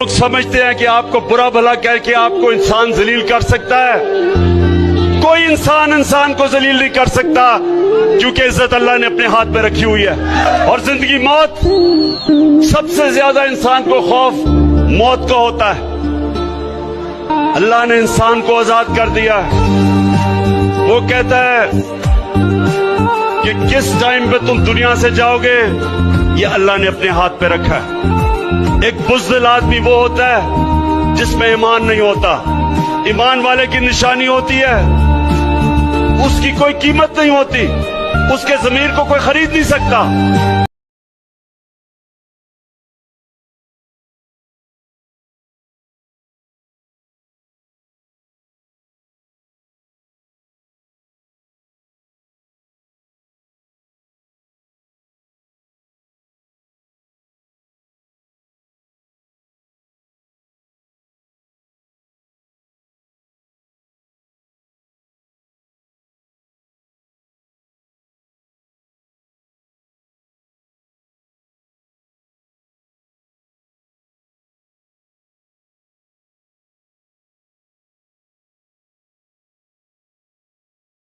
لوگ سمجھتے ہیں کہ آپ کو برا بھلا کہہ کے آپ کو انسان ذلیل کر سکتا ہے. کوئی انسان کو ذلیل نہیں کر سکتا، کیونکہ عزت اللہ نے اپنے ہاتھ میں رکھی ہوئی ہے. اور زندگی موت، سب سے زیادہ انسان کو خوف موت کا ہوتا ہے. اللہ نے انسان کو آزاد کر دیا ہے. وہ کہتا ہے کہ کس ٹائم پہ تم دنیا سے جاؤ گے یہ اللہ نے اپنے ہاتھ پہ رکھا ہے. ایک بزدل آدمی وہ ہوتا ہے جس میں ایمان نہیں ہوتا. ایمان والے کی نشانی ہوتی ہے اس کی کوئی قیمت نہیں ہوتی، اس کے ضمیر کو کوئی خرید نہیں سکتا.